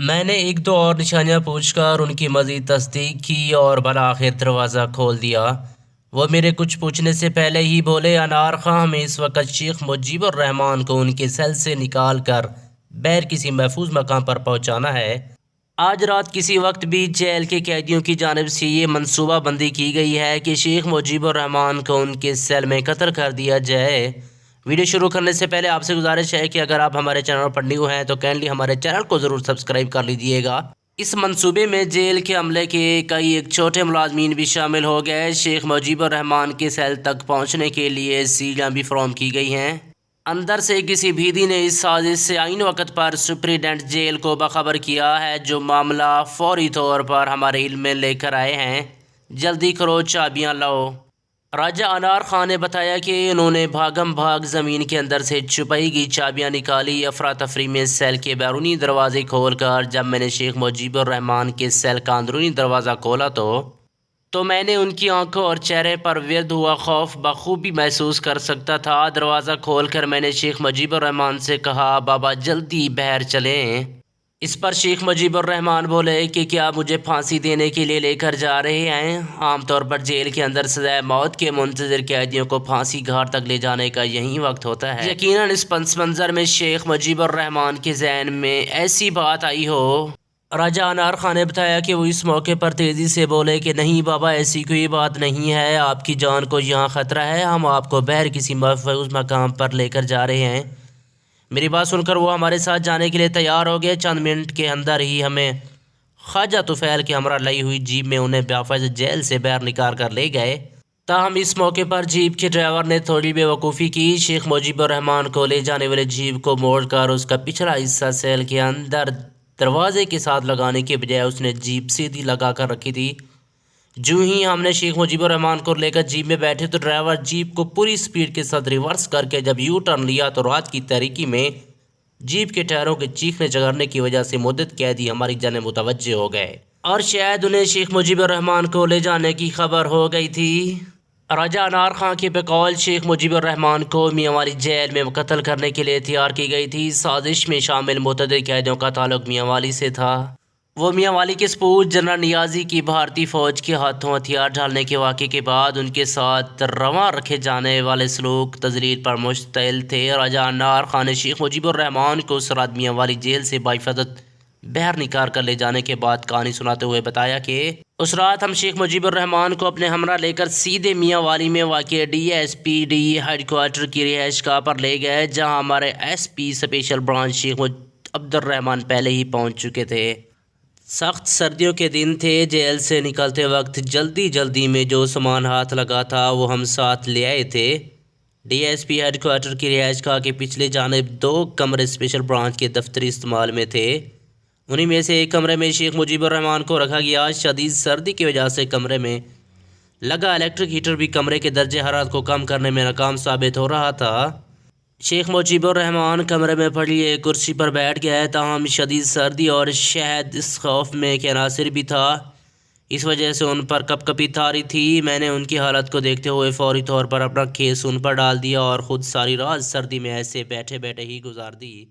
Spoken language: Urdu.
میں نے ایک دو اور نشانیاں پوچھ کر ان کی مزید تصدیق کی اور بالآخر دروازہ کھول دیا۔ وہ میرے کچھ پوچھنے سے پہلے ہی بولے، انار خاں، ہمیں اس وقت شیخ مجیب الرحمان کو ان کے سیل سے نکال کر بہر کسی محفوظ مقام پر پہنچانا ہے۔ آج رات کسی وقت بھی جیل کے قیدیوں کی جانب سے یہ منصوبہ بندی کی گئی ہے کہ شیخ مجیب الرحمان کو ان کے سیل میں قتل کر دیا جائے۔ ویڈیو شروع کرنے سے پہلے آپ سے گزارش ہے کہ اگر آپ ہمارے چینل پر نیو ہیں تو کائنڈلی ہمارے چینل کو ضرور سبسکرائب کر لیجئے گا۔ اس منصوبے میں جیل کے عملے کے کئی ایک چھوٹے ملازمین بھی شامل ہو گئے۔ شیخ مجیب الرحمان کے سیل تک پہنچنے کے لیے سیڑھیاں بھی فراہم کی گئی ہیں۔ اندر سے کسی بھیدی نے اس سازش سے عین وقت پر سپرنٹنڈنٹ جیل کو باخبر کیا ہے، جو معاملہ فوری طور پر ہمارے علم میں لے کر آئے ہیں۔ جلدی کرو، چابیاں لاؤ۔ راجہ انار خان نے بتایا کہ انہوں نے بھاگم بھاگ زمین کے اندر سے چھپائی گئی چابیاں نکالی۔ افراتفری میں سیل کے بیرونی دروازے کھول کر جب میں نے شیخ مجیب الرحمان کے سیل کا اندرونی دروازہ کھولا تو میں نے ان کی آنکھوں اور چہرے پر ورد ہوا خوف بخوبی محسوس کر سکتا تھا۔ دروازہ کھول کر میں نے شیخ مجیب الرحمان سے کہا، بابا جلدی بہر چلیں۔ اس پر شیخ مجیب الرحمان بولے کہ کیا مجھے پھانسی دینے کے لیے لے کر جا رہے ہیں؟ عام طور پر جیل کے اندر سزائے موت کے منتظر قیدیوں کو پھانسی گھاٹ تک لے جانے کا یہی وقت ہوتا ہے۔ یقیناً اس پس منظر میں شیخ مجیب الرحمان کے ذہن میں ایسی بات آئی ہو۔ راجہ انار خان نے بتایا کہ وہ اس موقع پر تیزی سے بولے کہ نہیں بابا، ایسی کوئی بات نہیں ہے، آپ کی جان کو یہاں خطرہ ہے، ہم آپ کو بہر کسی محفوظ مقام پر لے کر جا رہے ہیں۔ میری بات سن کر وہ ہمارے ساتھ جانے کے لیے تیار ہو گئے۔ چند منٹ کے اندر ہی ہمیں خواجہ طفیل کے ہمراہ لائی ہوئی جیپ میں انہیں بحفاظت جیل سے باہر نکال کر لے گئے۔ تاہم اس موقع پر جیپ کے ڈرائیور نے تھوڑی بے وقوفی کی۔ شیخ مجیب الرحمان کو لے جانے والے جیپ کو موڑ کر اس کا پچھلا حصہ سیل کے اندر دروازے کے ساتھ لگانے کے بجائے اس نے جیپ سیدھی لگا کر رکھی تھی۔ جو ہی ہم نے شیخ مجیب الرحمان کو لے کر جیپ میں بیٹھے تو ڈرائیور جیپ کو پوری سپیڈ کے ساتھ ریورس کر کے جب یو ٹرن لیا تو رات کی تاریکی میں جیپ کے ٹائروں کے چیخنے چگرنے کی وجہ سے مدت قیدی ہماری جانب متوجہ ہو گئے اور شاید انہیں شیخ مجیب الرحمان کو لے جانے کی خبر ہو گئی تھی۔ راجہ انار خان کے بقول شیخ مجیب الرحمان کو میاں والی جیل میں قتل کرنے کے لیے تیار کی گئی تھی۔ سازش میں شامل متعدد قیدیوں کا تعلق میاں والی سے تھا۔ وہ میاں والی کے سپوت جنرل نیازی کی بھارتی فوج کے ہاتھوں ہتھیار ڈالنے کے واقعے کے بعد ان کے ساتھ رواں رکھے جانے والے سلوک تذلیل پر مشتعل تھے۔ راجہ انار خان نے شیخ مجیب الرحمان کو اس رات میاں والی جیل سے بحفاظت باہر نکال کر لے جانے کے بعد کہانی سناتے ہوئے بتایا کہ اس رات ہم شیخ مجیب الرحمان کو اپنے ہمراہ لے کر سیدھے میاں والی میں واقع D S P D headquarter کی رہائش گاہ پر لے گئے، جہاں ہمارے ایس پی اسپیشل برانچ شیخ عبد الرحمان پہلے ہی پہنچ چکے تھے۔ سخت سردیوں کے دن تھے۔ جیل سے نکلتے وقت جلدی میں جو سامان ہاتھ لگا تھا وہ ہم ساتھ لے آئے تھے۔ D S P headquarter کی رہائش گاہ کے پچھلے جانب 2 کمرے اسپیشل برانچ کے دفتری استعمال میں تھے۔ انہی میں سے ایک کمرے میں شیخ مجیب الرحمان کو رکھا گیا۔ شدید سردی کی وجہ سے کمرے میں لگا الیکٹرک ہیٹر بھی کمرے کے درجہ حرارت کو کم کرنے میں ناکام ثابت ہو رہا تھا۔ شیخ مجیب الرحمان کمرے میں پڑی ایک کرسی پر بیٹھ گئے، تاہم شدید سردی اور شاید اس خوف میں کہ عناصر بھی تھا، اس وجہ سے ان پر کپ کپی طاری تھی۔ میں نے ان کی حالت کو دیکھتے ہوئے فوری طور پر اپنا کیس ان پر ڈال دیا اور خود ساری رات سردی میں ایسے بیٹھے ہی گزار دی۔